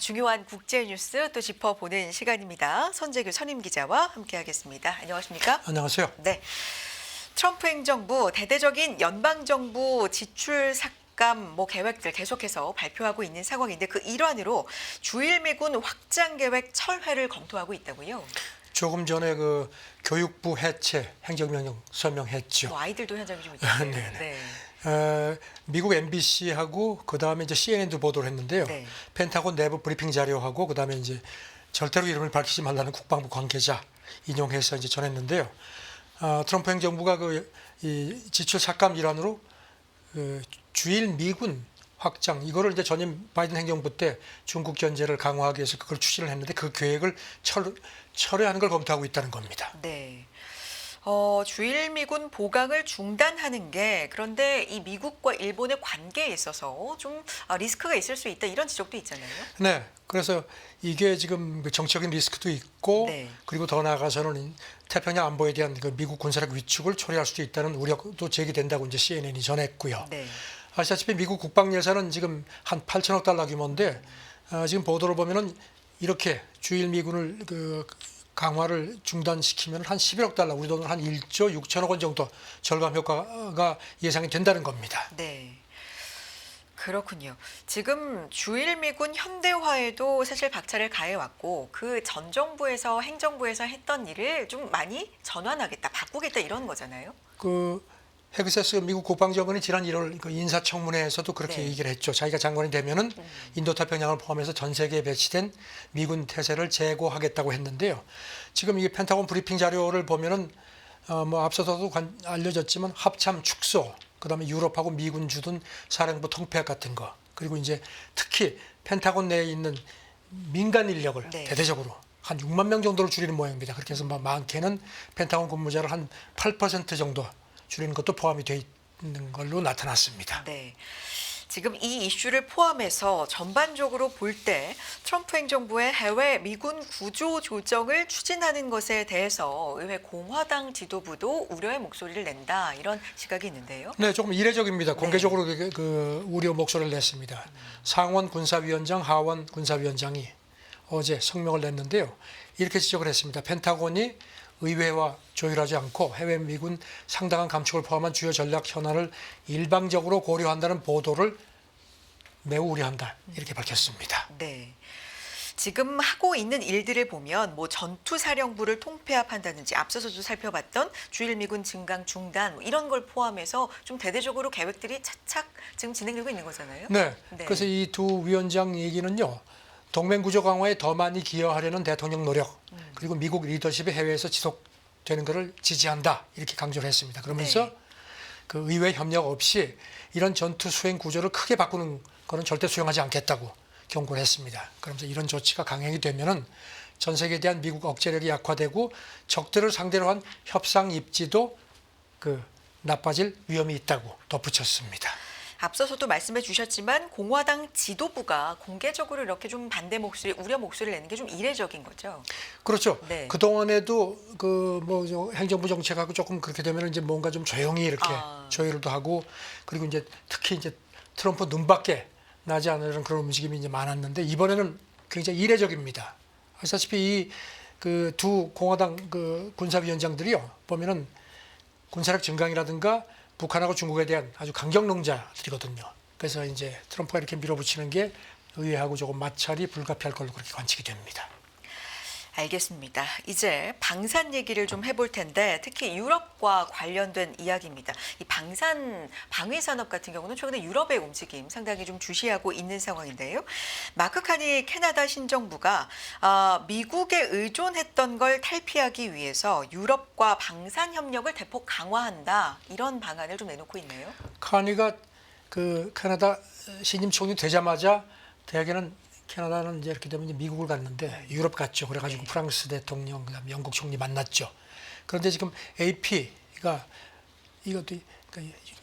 중요한 국제 뉴스 또 짚어보는 시간입니다. 손재규 선임 기자와 함께하겠습니다. 안녕하십니까? 안녕하세요. 네. 트럼프 행정부 대대적인 연방정부 지출 삭감 계획들 계속해서 발표하고 있는 상황인데 그 일환으로 주일 미군 확장 계획 철회를 검토하고 있다고요? 조금 전에 그 교육부 해체 행정명령 서명했죠. 아이들도 현장에 좀 있잖아요. 네. 미국 MBC하고 그다음에 이제 CNN도 보도를 했는데요. 네. 펜타곤 내부 브리핑 자료하고 그다음에 이제 절대로 이름을 밝히지 말라는 국방부 관계자 인용해서 이제 전했는데요. 트럼프 행정부가 이 지출 삭감 일환으로 주일 미군 확장 이거를 이제 전임 바이든 행정부 때 중국 견제를 강화하기 위해서 그걸 추진을 했는데 그 계획을 철회하는 걸 검토하고 있다는 겁니다. 네. 주일 미군 보강을 중단하는 게 그런데 이 미국과 일본의 관계에 있어서 좀 리스크가 있을 수 있다 이런 지적도 있잖아요. 네. 그래서 이게 지금 정치적인 리스크도 있고 네. 그리고 더 나아가서는 태평양 안보에 대한 그 미국 군사력 위축을 초래할 수도 있다는 우려도 제기된다고 이제 CNN이 전했고요. 네. 아시다시피 미국 국방 예산은 지금 한 8천억 달러 규모인데 지금 보도를 보면은 이렇게 주일 미군을 강화를 중단시키면 한 11억 달러, 우리 돈으로 한 1조 6천억 원 정도 절감 효과가 예상이 된다는 겁니다. 네. 그렇군요. 지금 주일 미군 현대화에도 사실 박차를 가해왔고 그 전 정부에서 행정부에서 했던 일을 좀 많이 전환하겠다, 바꾸겠다 이런 거잖아요. 헤그세스 미국 국방장관이 지난 1월 그 인사청문회에서도 그렇게 네. 얘기를 했죠. 자기가 장관이 되면은 인도太平洋을 포함해서 전 세계에 배치된 미군 태세를 재고하겠다고 했는데요. 지금 이 펜타곤 브리핑 자료를 보면은 앞서서도 알려졌지만 합참 축소, 그다음에 유럽하고 미군 주둔 사령부 통폐합 같은 거, 그리고 이제 특히 펜타곤 내에 있는 민간 인력을 네. 대대적으로 한 6만 명 정도를 줄이는 모양입니다. 그렇게 해서 많게는 펜타곤 근무자를 한 8% 정도 줄이는 것도 포함이 돼 있는 걸로 나타났습니다. 네. 지금 이 이슈를 포함해서 전반적으로 볼 때 트럼프 행정부의 해외 미군 구조 조정을 추진하는 것에 대해서 의회 공화당 지도부도 우려의 목소리를 낸다 이런 시각이 있는데요. 네, 조금 이례적입니다. 공개적으로 그 우려 목소리를 냈습니다. 상원 군사위원장, 하원 군사위원장이 어제 성명을 냈는데요. 이렇게 지적을 했습니다. 펜타곤이 의회와 조율하지 않고 해외 미군 상당한 감축을 포함한 주요 전략 현안을 일방적으로 고려한다는 보도를 매우 우려한다 이렇게 밝혔습니다. 네. 지금 하고 있는 일들을 보면 전투사령부를 통폐합한다든지 앞서서도 살펴봤던 주일 미군 증강 중단 이런 걸 포함해서 좀 대대적으로 계획들이 차착 지금 진행되고 있는 거잖아요. 네. 네. 그래서 이 두 위원장 얘기는요. 동맹 구조 강화에 더 많이 기여하려는 대통령 노력 그리고 미국 리더십이 해외에서 지속되는 것을 지지한다 이렇게 강조를 했습니다. 그러면서 네. 그 의회 협력 없이 이런 전투 수행 구조를 크게 바꾸는 것은 절대 수용하지 않겠다고 경고를 했습니다. 그러면서 이런 조치가 강행이 되면은 전 세계에 대한 미국 억제력이 약화되고 적들을 상대로 한 협상 입지도 나빠질 위험이 있다고 덧붙였습니다. 앞서서도 말씀해 주셨지만 공화당 지도부가 공개적으로 이렇게 좀 반대 목소리, 우려 목소리를 내는 게 좀 이례적인 거죠. 그렇죠. 네. 그 동안에도 행정부 정책하고 조금 그렇게 되면 이제 뭔가 좀 조용히 이렇게 조율도 하고 그리고 이제 특히 이제 트럼프 눈밖에 나지 않으려는 그런 움직임이 이제 많았는데 이번에는 굉장히 이례적입니다. 아시다시피 이 두 공화당 군사위원장들이요 보면은 군사력 증강이라든가 북한하고 중국에 대한 아주 강경론자들이거든요. 그래서 이제 트럼프가 이렇게 밀어붙이는 게 의회하고 조금 마찰이 불가피할 걸로 그렇게 관측이 됩니다. 알겠습니다. 이제 방산 얘기를 좀 해볼 텐데 특히 유럽과 관련된 이야기입니다. 이 방위 산업 같은 경우는 최근에 유럽의 움직임 상당히 좀 주시하고 있는 상황인데요. 마크 카니 캐나다 신정부가 미국에 의존했던 걸 탈피하기 위해서 유럽과 방산 협력을 대폭 강화한다 이런 방안을 좀 내놓고 있네요. 카니가 캐나다 신임 총리 되자마자 대학에는 캐나다는 이제 이렇게 되면 이제 미국을 갔는데 유럽 갔죠. 그래가지고 프랑스 대통령, 그다음에 영국 총리 만났죠. 그런데 지금 AP가 이것도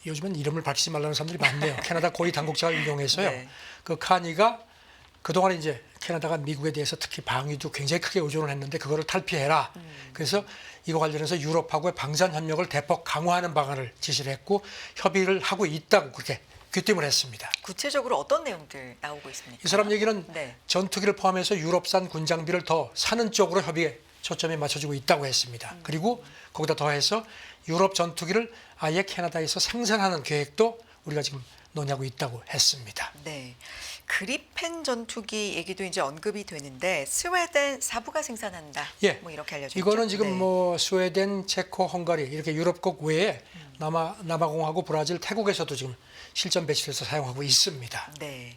요즘은 이름을 밝히지 말라는 사람들이 많네요. 캐나다 고위 당국자를 인용해서요. 네. 그 카니가 그동안 이제 캐나다가 미국에 대해서 특히 방위도 굉장히 크게 의존을 했는데 그거를 탈피해라. 그래서 이거 관련해서 유럽하고의 방산 협력을 대폭 강화하는 방안을 지시를 했고 협의를 하고 있다고 그렇게 귀띔을 했습니다. 구체적으로 어떤 내용들 나오고 있습니까? 이 사람 얘기는 네. 전투기를 포함해서 유럽산 군 장비를 더 사는 쪽으로 협의에 초점이 맞춰지고 있다고 했습니다. 그리고 거기다 더해서 유럽 전투기를 아예 캐나다에서 생산하는 계획도 우리가 지금 논의하고 있다고 했습니다. 네. 그리펜 전투기 얘기도 이제 언급이 되는데 스웨덴 사부가 생산한다. 예. 뭐 이렇게 알려져 있죠. 이거는 지금 네. 뭐 스웨덴, 체코, 헝가리 이렇게 유럽국 외에 남아공하고 브라질, 태국에서도 지금 실전 배치해서 사용하고 있습니다. 네.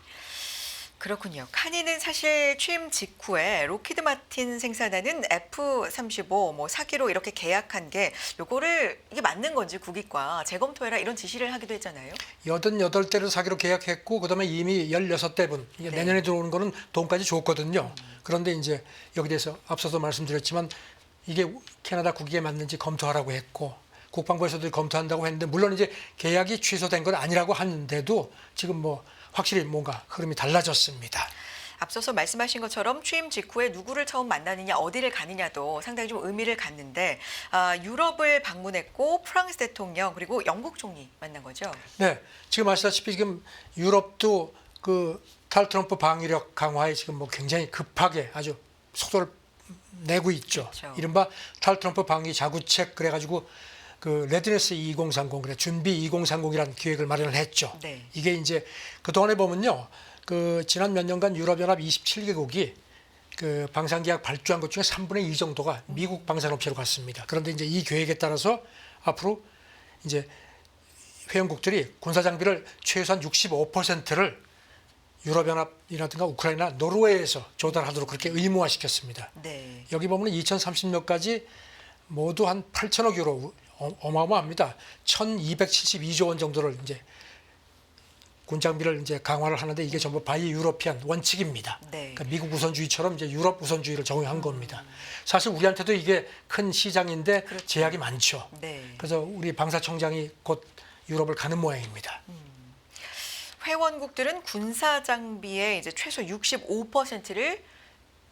그렇군요. 카니는 사실 취임 직후에 로키드 마틴 생산하는 F-35 뭐 사기로 이렇게 계약한 게 요거를 이게 맞는 건지 국익과 재검토해라 이런 지시를 하기도 했잖아요. 88대를 사기로 계약했고 그다음에 이미 16대분 이게 네. 내년에 들어오는 거는 돈까지 줬거든요. 그런데 이제 여기 대해서 앞서도 말씀드렸지만 이게 캐나다 국익에 맞는지 검토하라고 했고 국방부에서도 검토한다고 했는데 물론 이제 계약이 취소된 건 아니라고 하는데도 지금 뭐 확실히 뭔가 흐름이 달라졌습니다. 앞서서 말씀하신 것처럼 취임 직후에 누구를 처음 만나느냐 어디를 가느냐도 상당히 좀 의미를 갖는데 유럽을 방문했고 프랑스 대통령 그리고 영국 총리 만난 거죠. 네, 지금 아시다시피 지금 유럽도 그 탈 트럼프 방위력 강화에 지금 뭐 굉장히 급하게 아주 속도를 내고 있죠. 그렇죠. 이른바 탈 트럼프 방위 자구책 그래가지고 그 레드네스 2030 그래 준비 2030이라는 기획을 마련을 했죠. 네. 이게 이제 그 동안에 보면요, 그 지난 몇 년간 유럽연합 27개국이 그 방산계약 발주한 것 중에 3분의 2 정도가 미국 방산업체로 갔습니다. 그런데 이제 이 계획에 따라서 앞으로 이제 회원국들이 군사 장비를 최소한 65%를 유럽연합이라든가 우크라이나, 노르웨이에서 조달하도록 그렇게 의무화시켰습니다. 네. 여기 보면 2030년까지 모두 한 8천억 유로 어마어마합니다. 1,272조 원 정도를 이제 군 장비를 이제 강화를 하는데 이게 전부 바이 유러피안 원칙입니다. 네. 그러니까 미국 우선주의처럼 이제 유럽 우선주의를 적용한 겁니다. 사실 우리한테도 이게 큰 시장인데 그렇죠. 제약이 많죠. 네. 그래서 우리 방사청장이 곧 유럽을 가는 모양입니다. 회원국들은 군사 장비의 이제 최소 65%를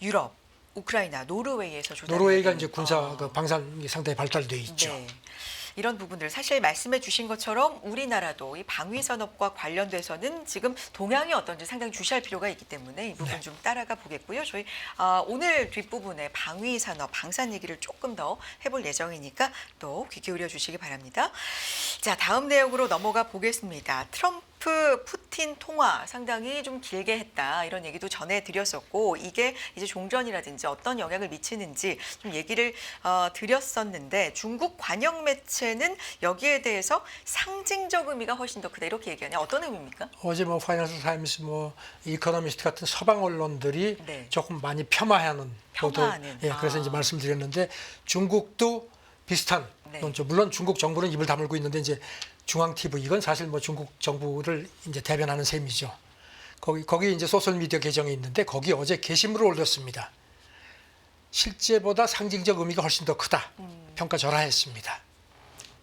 유럽, 우크라이나, 노르웨이에서 조달해야 노르웨이가 되는- 이제 군사 그 방산이 상당히 발달돼 있죠. 네. 이런 부분들 사실 말씀해 주신 것처럼 우리나라도 이 방위 산업과 관련돼서는 지금 동향이 어떤지 상당히 주시할 필요가 있기 때문에 이 부분 네. 좀 따라가 보겠고요. 저희 오늘 뒷부분에 방위 산업, 방산 얘기를 조금 더 해볼 예정이니까 또 귀 기울여 주시기 바랍니다. 자, 다음 내용으로 넘어가 보겠습니다. 트럼프 푸틴 통화 상당히 좀 길게 했다 이런 얘기도 전해드렸었고 이게 이제 종전이라든지 어떤 영향을 미치는지 좀 얘기를 드렸었는데 중국 관영 매체는 여기에 대해서 상징적 의미가 훨씬 더 크다 이렇게 얘기하냐 어떤 의미입니까? 어제 뭐 파이낸셜 타임스 뭐 이코노미스트 같은 서방 언론들이 네. 조금 많이 폄하하는 보도, 폄하하는. 예, 그래서 이제 말씀드렸는데 중국도 비슷한 네. 논조. 물론 중국 정부는 입을 다물고 있는데 이제 중앙 TV 이건 사실 뭐 중국 정부를 이제 대변하는 셈이죠. 거기 이제 소셜 미디어 계정이 있는데 거기 어제 게시물을 올렸습니다. 실제보다 상징적 의미가 훨씬 더 크다. 평가절하했습니다.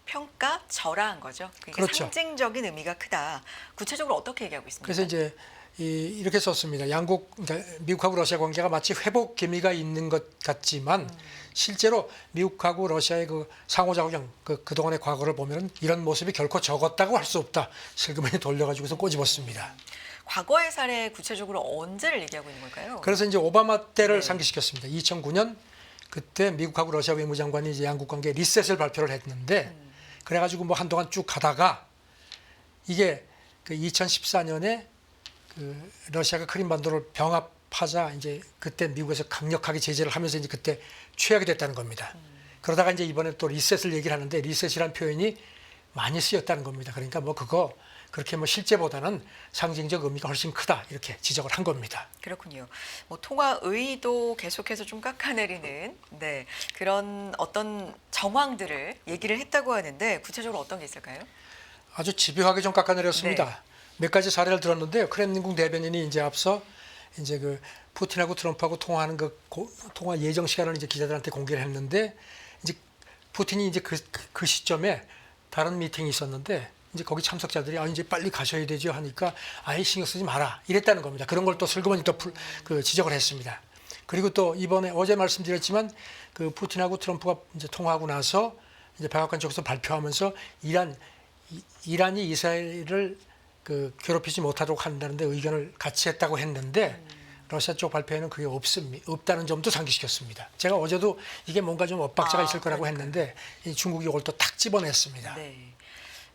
평가 절하한 거죠. 그러니까 그렇죠. 상징적인 의미가 크다. 구체적으로 어떻게 얘기하고 있습니까? 그래서 이제 이렇게 썼습니다. 양국, 그러니까 미국하고 러시아 관계가 마치 회복 기미가 있는 것 같지만 실제로 미국하고 러시아의 그 상호작용, 그동안의 과거를 보면 이런 모습이 결코 적었다고 할 수 없다. 슬그머니 돌려가지고서 꼬집었습니다. 과거의 사례 구체적으로 언제를 얘기하고 있는 걸까요? 그래서 이제 오바마 때를 네. 상기시켰습니다. 2009년 그때 미국하고 러시아 외무장관이 이제 양국 관계 리셋을 발표를 했는데 그래가지고 뭐 한동안 쭉 가다가 이게 그 2014년에 그 러시아가 크림반도를 병합하자 이제 그때 미국에서 강력하게 제재를 하면서 이제 그때 취하게 됐다는 겁니다. 그러다가 이제 이번에 또 리셋을 얘기를 하는데 리셋이란 표현이 많이 쓰였다는 겁니다. 그러니까 뭐 그거 그렇게 뭐 실제보다는 상징적 의미가 훨씬 크다 이렇게 지적을 한 겁니다. 그렇군요. 뭐 통화 의도 계속해서 좀 깎아내리는 네, 그런 어떤 정황들을 얘기를 했다고 하는데 구체적으로 어떤 게 있을까요? 아주 집요하게 좀 깎아내렸습니다. 네. 몇 가지 사례를 들었는데요. 크렘린궁 대변인이 이제 앞서 이제 그 푸틴하고 트럼프하고 통화하는 통화 예정 시간을 이제 기자들한테 공개를 했는데 이제 푸틴이 이제 그 시점에 다른 미팅이 있었는데 이제 거기 참석자들이 이제 빨리 가셔야 되죠 하니까 아예 신경 쓰지 마라 이랬다는 겁니다. 그런 걸 또 슬그머니 또 지적을 했습니다. 그리고 또 이번에 어제 말씀드렸지만 그 푸틴하고 트럼프가 이제 통화하고 나서 이제 백악관 쪽에서 발표하면서 이란이 이스라엘을 그 괴롭히지 못하도록 한다는데 의견을 같이 했다고 했는데 러시아 쪽 발표에는 그게 없다는 점도 상기시켰습니다. 제가 어제도 이게 뭔가 좀 엇박자가 있을 거라고 그러니까요. 했는데 이 중국이 이걸 또 탁 집어냈습니다. 네.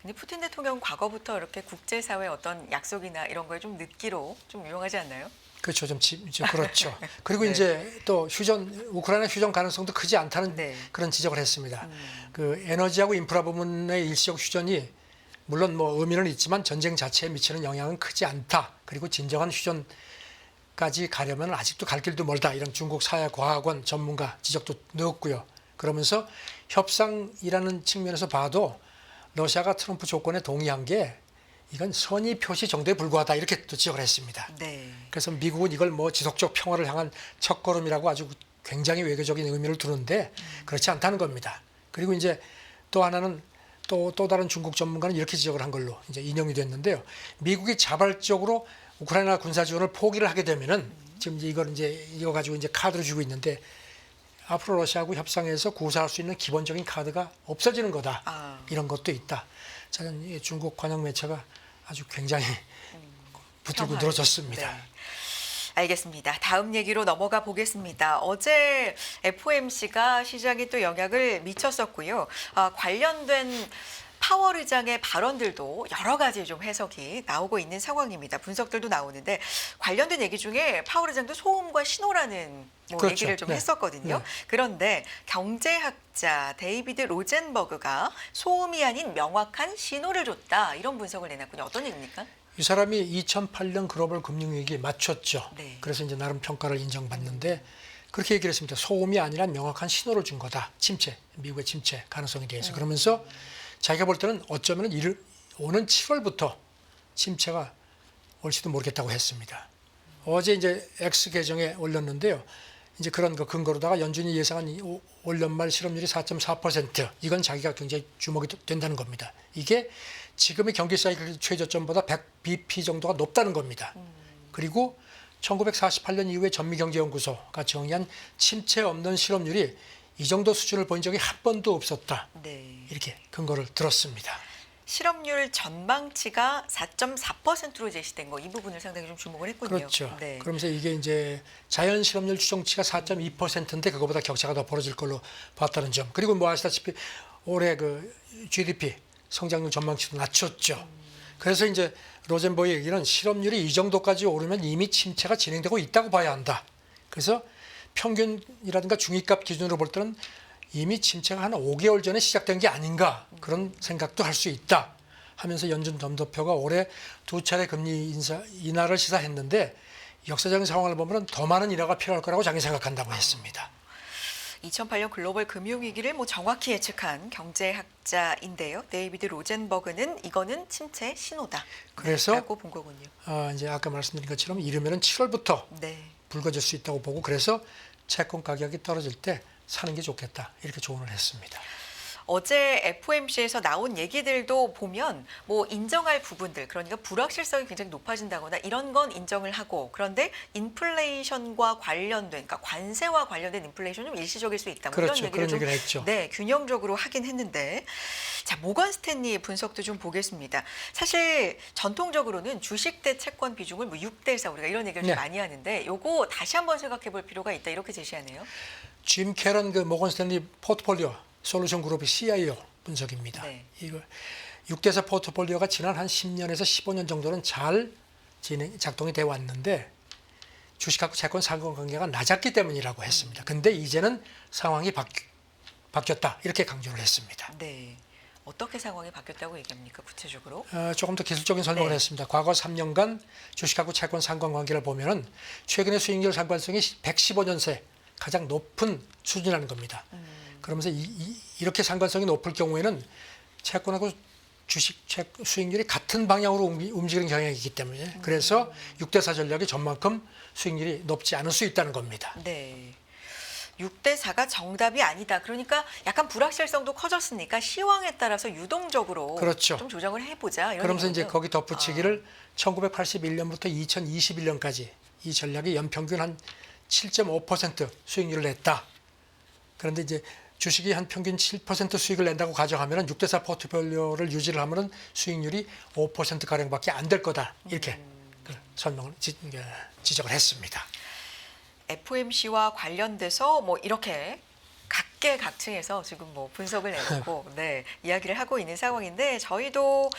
근데 푸틴 대통령 과거부터 이렇게 국제사회 어떤 약속이나 이런 거에 좀 늦기로 좀 유명하지 않나요? 그렇죠. 그렇죠. 그리고 네. 이제 또 우크라이나 휴전 가능성도 크지 않다는 네. 그런 지적을 했습니다. 그 에너지하고 인프라 부문의 일시적 휴전이 물론 뭐 의미는 있지만 전쟁 자체에 미치는 영향은 크지 않다. 그리고 진정한 휴전까지 가려면 아직도 갈 길도 멀다. 이런 중국 사회과학원 전문가 지적도 넣었고요. 그러면서 협상이라는 측면에서 봐도 러시아가 트럼프 조건에 동의한 게 이건 선의 표시 정도에 불과하다 이렇게 또 지적을 했습니다. 네. 그래서 미국은 이걸 뭐 지속적 평화를 향한 첫걸음이라고 아주 굉장히 외교적인 의미를 두는데 그렇지 않다는 겁니다. 그리고 이제 또 하나는 또 다른 중국 전문가는 이렇게 지적을 한 걸로 이제 인용이 됐는데요. 미국이 자발적으로 우크라이나 군사 지원을 포기를 하게 되면은 지금 이제 이거 가지고 이제 카드를 주고 있는데 앞으로 러시아하고 협상에서 구사할 수 있는 기본적인 카드가 없어지는 거다. 이런 것도 있다. 저는 이 중국 관영 매체가 아주 굉장히 붙들고 늘어졌습니다. 네. 알겠습니다. 다음 얘기로 넘어가 보겠습니다. 어제 FOMC가 시장에 또 영향을 미쳤었고요. 관련된 파월 의장의 발언들도 여러 가지 좀 해석이 나오고 있는 상황입니다. 분석들도 나오는데 관련된 얘기 중에 파월 의장도 소음과 신호라는 그렇죠. 얘기를 좀 네. 했었거든요. 네. 그런데 경제학자 데이비드 로젠버그가 소음이 아닌 명확한 신호를 줬다. 이런 분석을 내놨군요. 어떤 얘기입니까? 이 사람이 2008년 글로벌 금융위기 맞췄죠. 네. 그래서 이제 나름 평가를 인정받는데 그렇게 얘기를 했습니다. 소음이 아니라 명확한 신호를 준 거다. 침체, 미국의 침체 가능성에 대해서. 그러면서 자기가 볼 때는 어쩌면 오는 7월부터 침체가 올지도 모르겠다고 했습니다. 어제 이제 X 계정에 올렸는데요. 이제 그런 거 근거로다가 연준이 예상한 올 연말 실업률이 4.4%. 이건 자기가 굉장히 주목이 된다는 겁니다. 이게 지금의 경기 사이클 최저점보다 100bp 정도가 높다는 겁니다. 그리고 1948년 이후에 전미경제연구소가 정의한 침체 없는 실업률이 이 정도 수준을 본 적이 한 번도 없었다. 네. 이렇게 근거를 들었습니다. 실업률 전망치가 4.4%로 제시된 거 이 부분을 상당히 좀 주목을 했군요. 그렇죠. 네. 그러면서 이게 이제 자연 실업률 추정치가 4.2%인데 그거보다 격차가 더 벌어질 걸로 봤다는 점. 그리고 뭐 아시다시피 올해 그 GDP 성장률 전망치도 낮췄죠. 그래서 이제 로젠버의 얘기는 실업률이 이 정도까지 오르면 이미 침체가 진행되고 있다고 봐야 한다. 그래서 평균이라든가 중위값 기준으로 볼 때는 이미 침체가 한 5개월 전에 시작된 게 아닌가 그런 생각도 할 수 있다 하면서 연준 덤도표가 올해 2차례 금리 인하를 시사했는데 역사적인 상황을 보면 더 많은 인하가 필요할 거라고 자기 생각한다고 했습니다. 2008년 글로벌 금융위기를 정확히 예측한 경제학자인데요. 데이비드 로젠버그는 이거는 침체 신호다. 그래서 라고 본 거군요. 이제 아까 말씀드린 것처럼 이르면은 7월부터 네. 붉어질 수 있다고 보고 그래서 채권 가격이 떨어질 때 사는 게 좋겠다 이렇게 조언을 했습니다. 어제 FOMC에서 나온 얘기들도 보면 뭐 인정할 부분들 그러니까 불확실성이 굉장히 높아진다거나 이런 건 인정을 하고 그런데 인플레이션과 관련된 그러니까 관세와 관련된 인플레이션은 좀 일시적일 수 있다. 뭐 그렇죠. 이런 얘기를 그런 좀 얘기를 했죠. 네, 균형적으로 하긴 했는데 자, 모건 스탠리 분석도 좀 보겠습니다. 사실 전통적으로는 주식 대 채권 비중을 뭐 6대 4 우리가 이런 얘기를 좀 네. 많이 하는데 요거 다시 한번 생각해 볼 필요가 있다. 이렇게 제시하네요. 짐 캐런 그 모건 스탠리 포트폴리오 솔루션 그룹의 CIO 분석입니다. 네. 이거 6대4 포트폴리오가 지난 한 10년에서 15년 정도는 잘 작동이 돼 왔는데 주식하고 채권 상관관계가 낮았기 때문이라고 했습니다. 근데 이제는 상황이 바뀌었다 이렇게 강조를 했습니다. 네. 어떻게 상황이 바뀌었다고 얘기합니까? 구체적으로? 조금 더 기술적인 설명을 네. 했습니다. 과거 3년간 주식하고 채권 상관관계를 보면은 최근의 수익률 상관성이 115년 새 가장 높은 수준이라는 겁니다. 그러면서 이렇게 상관성이 높을 경우에는 채권하고 주식 수익률이 같은 방향으로 움직이는 경향이 있기 때문에 그래서 6대4 전략이 전만큼 수익률이 높지 않을 수 있다는 겁니다. 네. 6대 4가 정답이 아니다. 그러니까 약간 불확실성도 커졌으니까 시황에 따라서 유동적으로 그렇죠. 좀 조정을 해보자. 이런 그러면서 이제 얘기군요. 거기 덧붙이기를 1981년부터 2021년까지 이 전략이 연평균 한 7.5% 수익률을 냈다. 그런데 이제 주식이 한 평균 7% 수익을 낸다고 가정하면 6대4 포트폴리오를 유지를 하면 수익률이 5% 가량밖에 안 될 거다. 이렇게 그 설명을 지적을 했습니다. FOMC와 관련돼서 뭐 이렇게 각계각층에서 지금 뭐 분석을 내놓고 네, 이야기를 하고 있는 상황인데 저희도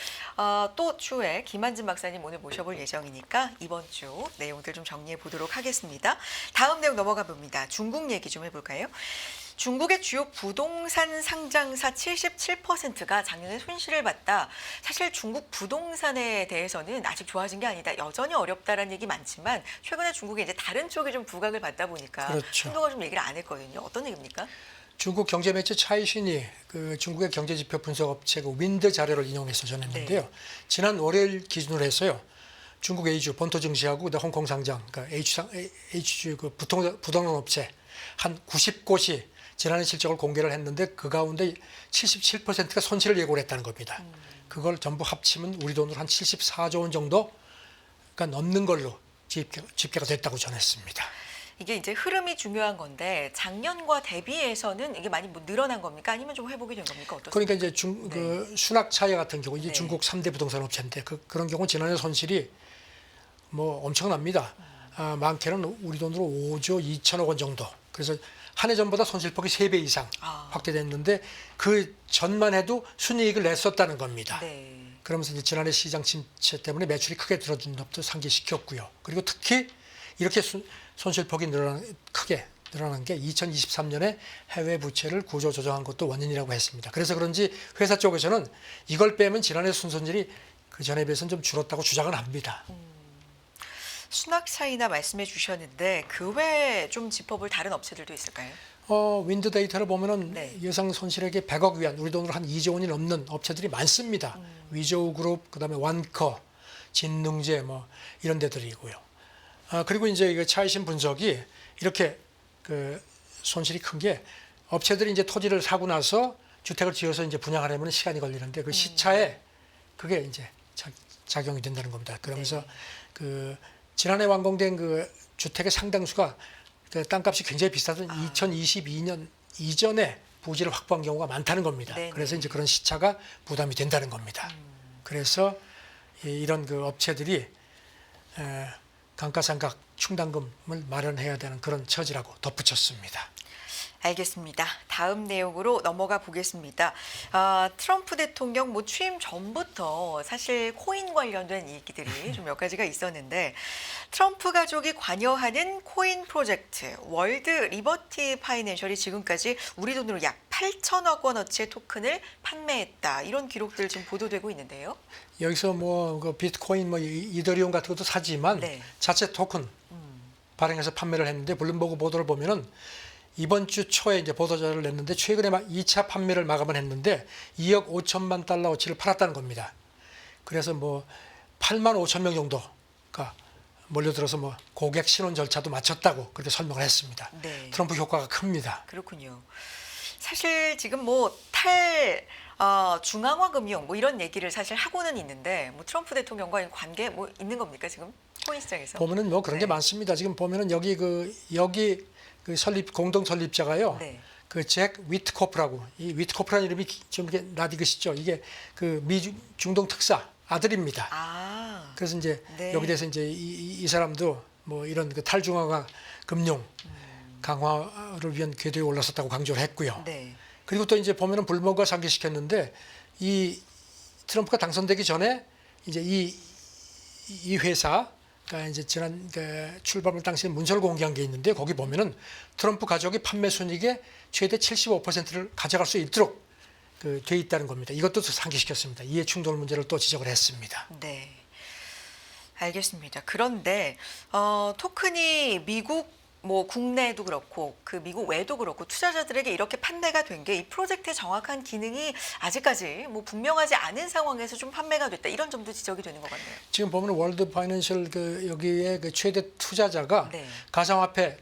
또 추후에 김한진 박사님 오늘 모셔볼 예정이니까 이번 주 내용들 좀 정리해 보도록 하겠습니다. 다음 내용 넘어가 봅니다. 중국 얘기 좀 해볼까요? 중국의 주요 부동산 상장사 77%가 작년에 손실을 봤다. 사실 중국 부동산에 대해서는 아직 좋아진 게 아니다. 여전히 어렵다라는 얘기 많지만 최근에 중국에 이제 다른 쪽이 좀 부각을 받다 보니까 그렇죠. 한동안 좀 얘기를 안 했거든요. 어떤 얘기입니까? 중국 경제 매체 차이신이 그 중국의 경제 지표 분석 업체 그 윈드 자료를 인용해서 전했는데요. 지난 월요일 기준으로 해서요. 중국 A주 본토 증시하고 홍콩 상장, 그러니까 H주 그 부동산 업체 한 90곳이 지난해 실적을 공개를 했는데 그 가운데 77%가 손실을 예고를 했다는 겁니다. 그걸 전부 합치면 우리 돈으로 한 74조 원 정도가 넘는 걸로 집계가 됐다고 전했습니다. 이게 이제 흐름이 중요한 건데 작년과 대비해서는 이게 많이 뭐 늘어난 겁니까? 아니면 좀 회복이 된 겁니까? 어떻습니까? 그러니까 이제 그 순학차야 같은 경우 이제 네. 중국 3대 부동산 업체인데 그런 경우 지난해 손실이 뭐 엄청납니다. 많게는 우리 돈으로 5조 2천억 원 정도. 그래서 한 해 전보다 손실폭이 3배 이상 확대됐는데 그 전만 해도 순이익을 냈었다는 겁니다. 네. 그러면서 이제 지난해 시장 침체 때문에 매출이 크게 줄어든 것도 상기시켰고요. 그리고 특히 이렇게 손실폭이 크게 늘어난 게 2023년에 해외 부채를 구조조정한 것도 원인이라고 했습니다. 그래서 그런지 회사 쪽에서는 이걸 빼면 지난해 순손실이 그 전에 비해서는 좀 줄었다고 주장을 합니다. 순학 차이나 말씀해 주셨는데 그 외에 좀 짚어볼 다른 업체들도 있을까요? 윈드 데이터를 보면은 네. 예상 손실액이 100억 위안, 우리 돈으로 한 2조 원이 넘는 업체들이 많습니다. 위저우 그룹, 그다음에 완커, 진능제 뭐 이런 데들이고요. 그리고 이제 이거 차이신 분석이 이렇게 그 손실이 큰 게 업체들이 이제 토지를 사고 나서 주택을 지어서 이제 분양하려면 시간이 걸리는데 그 시차에 그게 이제 작용이 된다는 겁니다. 그러면서 네. 그 지난해 완공된 그 주택의 상당수가 그 땅값이 굉장히 비싸던 2022년 이전에 부지를 확보한 경우가 많다는 겁니다. 네네. 그래서 이제 그런 시차가 부담이 된다는 겁니다. 그래서 이런 그 업체들이 감가상각 충당금을 마련해야 되는 그런 처지라고 덧붙였습니다. 알겠습니다. 다음 내용으로 넘어가 보겠습니다. 트럼프 대통령 뭐 취임 전부터 사실 코인 관련된 얘기들이 좀 몇 가지가 있었는데 트럼프 가족이 관여하는 코인 프로젝트 월드 리버티 파이낸셜이 지금까지 우리 돈으로 약 8천억 원어치의 토큰을 판매했다. 이런 기록들 지금 보도되고 있는데요. 여기서 뭐 그 비트코인 뭐 이더리움 같은 것도 사지만 네. 자체 토큰 발행해서 판매를 했는데 블룸버그 보도를 보면은 이번 주 초에 이제 보도자를 냈는데 최근에 2차 판매를 마감을 했는데 2억 5천만 달러어치를 팔았다는 겁니다. 그래서 뭐 8만 5천 명 정도가 몰려들어서 뭐 고객 신원 절차도 마쳤다고 그렇게 설명을 했습니다. 네. 트럼프 효과가 큽니다. 그렇군요. 사실 지금 뭐 중앙화 금융 뭐 이런 얘기를 사실 하고는 있는데 뭐 트럼프 대통령과의 관계 뭐 있는 겁니까 지금 코인 시장에서? 보면은 뭐 그런 게 네. 많습니다. 지금 보면은 여기 그 공동 설립자가요. 네. 그 잭 위트코프라고 이 위트코프라는 이름이 좀 이렇게 낯익으시죠? 이게 그 미 중동 특사 아들입니다. 그래서 이제 네. 여기 대해서 이제 이 사람도 뭐 이런 그 탈중앙화 금융 강화를 위한 궤도에 올라섰다고 강조를 했고요. 네. 그리고 또 이제 보면은 블룸버그가 상기시켰는데 이 트럼프가 당선되기 전에 이제 이 회사가 이제 지난 그 출범을 당시에 문서를 공개한 게 있는데 거기 보면은 트럼프 가족이 판매 순이익의 최대 75%를 가져갈 수 있도록 그 돼 있다는 겁니다. 이것도 상기시켰습니다. 이해 충돌 문제를 또 지적을 했습니다. 네. 알겠습니다. 그런데 토큰이 미국 뭐 국내도 그렇고 그 미국 외도 그렇고 투자자들에게 이렇게 판매가 된 게 이 프로젝트의 정확한 기능이 아직까지 뭐 분명하지 않은 상황에서 좀 판매가 됐다 이런 점도 지적이 되는 것 같네요. 지금 보면 월드 파이낸셜 그 여기에 그 최대 투자자가 네. 가상화폐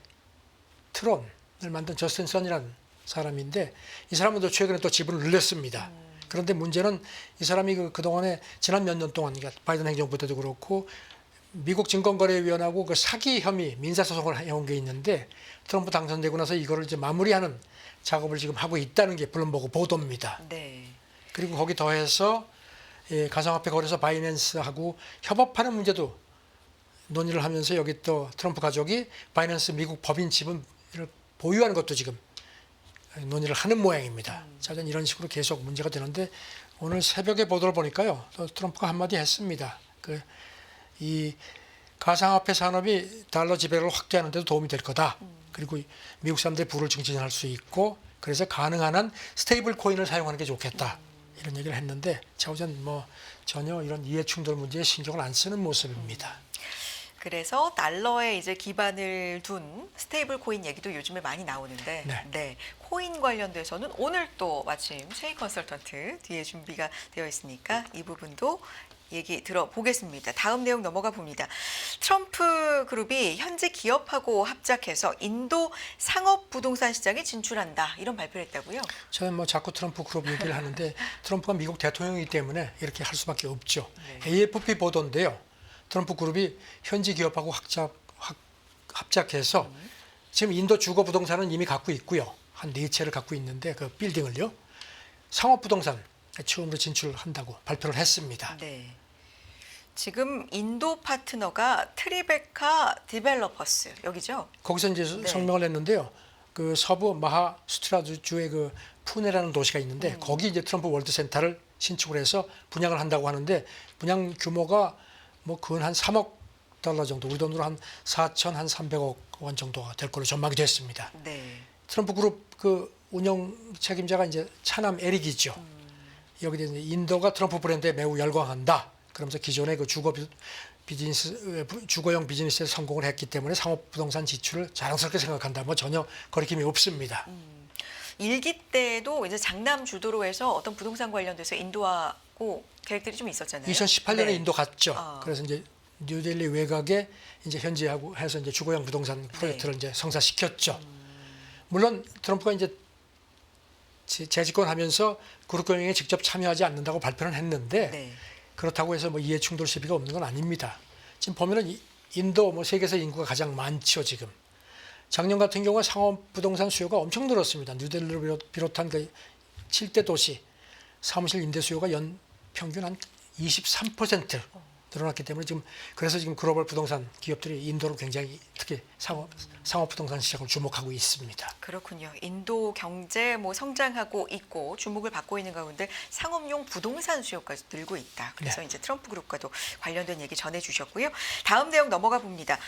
트론을 만든 저스틴 선이라는 사람인데 이 사람은 또 최근에 또 지분을 늘렸습니다. 그런데 문제는 이 사람이 그동안에 지난 몇 년 동안 그러니까 바이든 행정부 때도 그렇고 미국 증권거래위원회하고 그 사기 혐의 민사소송을 해온 게 있는데 트럼프 당선되고 나서 이거를 이제 마무리하는 작업을 지금 하고 있다는 게 블룸버그 보도입니다. 네. 그리고 거기 더해서 가상화폐 거래소 바이낸스하고 협업하는 문제도 논의를 하면서 여기 또 트럼프 가족이 바이낸스 미국 법인 지분을 보유하는 것도 지금 논의를 하는 모양입니다. 자전 이런 식으로 계속 문제가 되는데 오늘 새벽에 보도를 보니까요. 또 트럼프가 한마디 했습니다. 이 가상화폐 산업이 달러 지배를 확대하는 데도 도움이 될 거다. 그리고 미국 사람들의 부를 증진할 수 있고 그래서 가능한 한 스테이블 코인을 사용하는 게 좋겠다. 이런 얘기를 했는데 차후전 뭐 전혀 이런 이해 충돌 문제에 신경을 안 쓰는 모습입니다. 그래서 달러에 이제 기반을 둔 스테이블 코인 얘기도 요즘에 많이 나오는데 네. 코인 관련돼서는 오늘 또 마침 쉐이 컨설턴트 뒤에 준비가 되어 있으니까 이 부분도 얘기 들어보겠습니다. 다음 내용 넘어가 봅니다. 트럼프 그룹이 현지 기업하고 합작해서 인도 상업 부동산 시장에 진출한다 이런 발표를 했다고요? 저는 뭐 자꾸 트럼프 그룹 얘기를 하는데 트럼프가 미국 대통령이기 때문에 이렇게 할 수밖에 없죠. 네. AFP 보도인데요. 트럼프 그룹이 현지 기업하고 합작해서 지금 인도 주거 부동산은 이미 갖고 있고요. 한 4채를 갖고 있는데 그 빌딩을요. 상업 부동산 처음으로 진출한다고 발표를 했습니다. 네. 지금 인도 파트너가 트리베카 디벨로퍼스 여기죠? 거기서 이제 성명을 냈는데요. 그 서부 마하수트라주의 그 푸네라는 도시가 있는데 거기 이제 트럼프 월드센터를 신축을 해서 분양을 한다고 하는데 분양 규모가 뭐 근 한 3억 달러 정도, 우리 돈으로 한 4,300억 원 정도가 될 걸로 전망이 됐습니다. 네. 트럼프 그룹 그 운영 책임자가 이제 차남 에릭이죠. 여기에 이제 인도가 트럼프 브랜드에 매우 열광한다. 그러면서 기존의 그 주거용 비즈니스에 성공을 했기 때문에 상업 부동산 지출을 자랑스럽게 생각한다. 뭐 전혀 거리낌이 없습니다. 일기 때도 이제 장남 주도로 해서 어떤 부동산 관련돼서 인도하고 계획들이 좀 있었잖아요. 2018년에 네. 인도 갔죠. 그래서 이제 뉴델리 외곽에 이제 현지하고 해서 이제 주거용 부동산 프로젝트를 이제 성사시켰죠. 물론 트럼프가 이제 재집권하면서 그룹 경영에 직접 참여하지 않는다고 발표는 했는데 네. 그렇다고 해서 뭐 이해 충돌 시비가 없는 건 아닙니다. 지금 보면은 인도 뭐 세계에서 인구가 가장 많죠 지금. 작년 같은 경우에 상업 부동산 수요가 엄청 늘었습니다. 뉴델리를 비롯한 그 7대 도시 사무실 임대 수요가 연 평균 한 23% 늘어났기 때문에 지금 그래서 지금 글로벌 부동산 기업들이 인도를 굉장히 특히 상업 부동산 시장을 주목하고 있습니다. 그렇군요. 인도 경제 뭐 성장하고 있고 주목을 받고 있는 가운데 상업용 부동산 수요까지 늘고 있다. 그래서 네. 이제 트럼프 그룹과도 관련된 얘기 전해주셨고요. 다음 내용 넘어가 봅니다.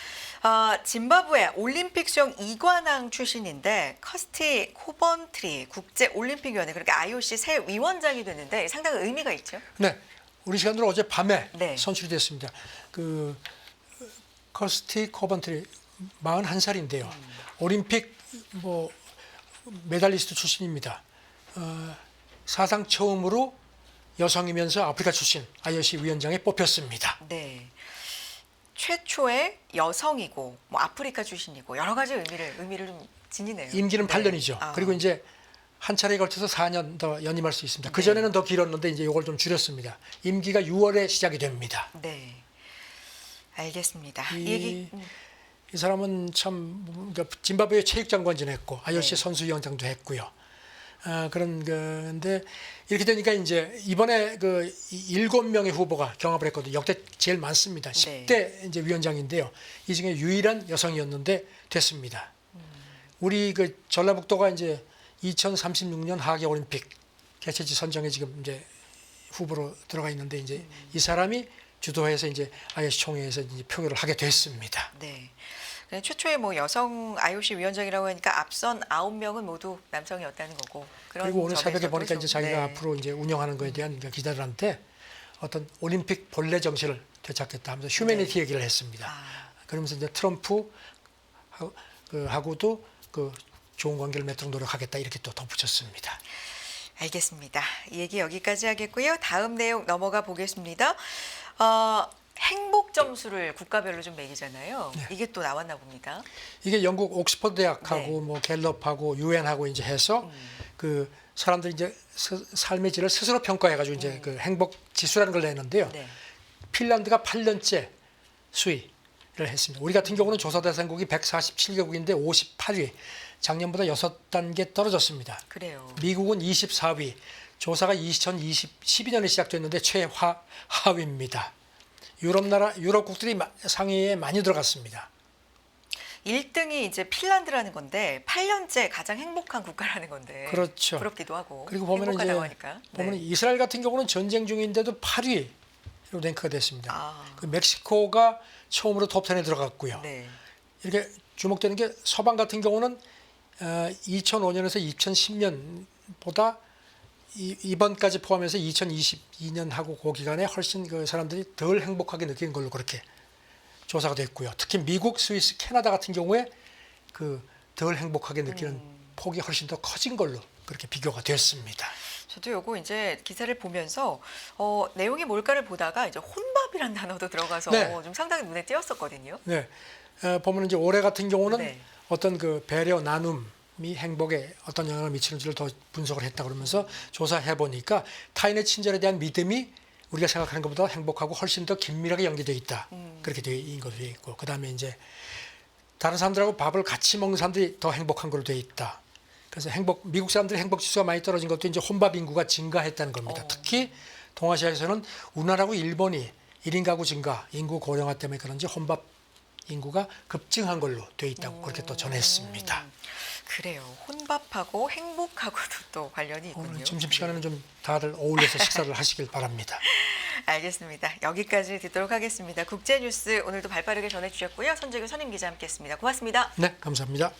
짐바브웨 올림픽 수영 이관왕 출신인데 커스티 코번트리 국제올림픽위원회 그러니까 IOC 새 위원장이 됐는데 상당히 의미가 있죠. 네, 우리 시간으로 어제 밤에 네. 선출이 됐습니다. 그 커스티 코번트리 41살인데요. 올림픽 뭐 메달리스트 출신입니다. 사상 처음으로 여성이면서 아프리카 출신 IOC 위원장에 뽑혔습니다. 네. 최초의 여성이고 뭐 아프리카 출신이고 여러 가지 의미를 좀 지니네요. 임기는 네. 8년이죠. 그리고 이제 한 차례에 걸쳐서 4년 더 연임할 수 있습니다. 그 전에는 더 길었는데 이제 이걸 좀 줄였습니다. 임기가 6월에 시작이 됩니다. 네. 알겠습니다. 이 사람은 참 그러니까 짐바브웨 체육장관 지냈고 IOC 선수위원장도 했고요. 그런 건데 이렇게 되니까 이제 이번에 그 7명의 후보가 경합을 했거든요. 역대 제일 많습니다. 10대 이제 위원장인데요. 이 중에 유일한 여성이었는데 됐습니다. 우리 그 전라북도가 이제 2036년 하계 올림픽 개최지 선정에 지금 이제 후보로 들어가 있는데 이제 이 사람이 주도해서 이제 IOC 총회에서 이제 표결을 하게 됐습니다. 네. 최초의 뭐 여성 IOC 위원장이라고 하니까 앞선 9명은 모두 남성이었다는 거고. 그리고 오늘 새벽에 점에서도 보니까 이제 자기가 네. 앞으로 이제 운영하는 거에 대한 기자들한테 어떤 올림픽 본래 정신을 되찾겠다 하면서 휴메니티 얘기를 했습니다. 그러면서 이제 트럼프 하고도 그 좋은 관계를 맺도록 노력하겠다 이렇게 또 덧붙였습니다. 알겠습니다. 이 얘기 여기까지 하겠고요. 다음 내용 넘어가 보겠습니다. 행복 점수를 국가별로 좀 매기잖아요. 네. 이게 또 나왔나 봅니다. 이게 영국 옥스퍼드 대학하고 네. 뭐 갤럽하고 유엔하고 이제 해서 그 사람들이 이제 삶의 질을 스스로 평가해 가지고 이제 그 행복 지수라는 걸 내는데요. 네. 핀란드가 8년째 수위를 했습니다. 우리 같은 경우는 조사 대상국이 147개국인데 58위, 작년보다 6단계 떨어졌습니다. 그래요. 미국은 24위, 조사가 12년에 시작됐는데 최하위입니다. 유럽국들이 상위에 많이 들어갔습니다. 1등이 이제 핀란드라는 건데 8년째 가장 행복한 국가라는 건데 그렇죠. 부럽기도 하고 그리고 보면은 이제 행복하다고 하니까. 보면 네. 이스라엘 같은 경우는 전쟁 중인데도 8위로 랭크가 됐습니다. 아. 그 멕시코가 처음으로 톱10에 들어갔고요. 네. 이렇게 주목되는 게 서방 같은 경우는 2005년에서 2010년보다 이번까지 포함해서 2022년하고 그 기간에 훨씬 그 사람들이 덜 행복하게 느끼는 걸로 그렇게 조사가 됐고요. 특히 미국, 스위스, 캐나다 같은 경우에 그 덜 행복하게 느끼는 폭이 훨씬 더 커진 걸로 그렇게 비교가 됐습니다. 저도 요거 이제 기사를 보면서 내용이 뭘까를 보다가 이제 혼밥이란 단어도 들어가서 네. 좀 상당히 눈에 띄었었거든요. 네, 보면 이제 올해 같은 경우는 네. 어떤 그 배려 나눔이 행복에 어떤 영향을 미치는지를 더 분석을 했다 그러면서 조사해 보니까 타인의 친절에 대한 믿음이 우리가 생각하는 것보다 행복하고 훨씬 더 긴밀하게 연계되어 있다. 그렇게 되어 있는 것도 되어 있고, 그 다음에 이제 다른 사람들하고 밥을 같이 먹는 사람들이 더 행복한 걸로 되어 있다. 그래서 미국 사람들의 행복 지수가 많이 떨어진 것도 이제 혼밥 인구가 증가했다는 겁니다. 특히 동아시아에서는 우리나라하고 일본이 1인 가구 증가, 인구 고령화 때문에 그런지 혼밥 인구가 급증한 걸로 되어 있다고 그렇게 또 전했습니다. 그래요. 혼밥하고 행복하고도 또 관련이 있군요. 오늘 점심시간에는 좀 다들 어울려서 식사를 하시길 바랍니다. 알겠습니다. 여기까지 듣도록 하겠습니다. 국제뉴스 오늘도 발빠르게 전해주셨고요. 손재규 선임기자 함께했습니다. 고맙습니다. 네, 감사합니다.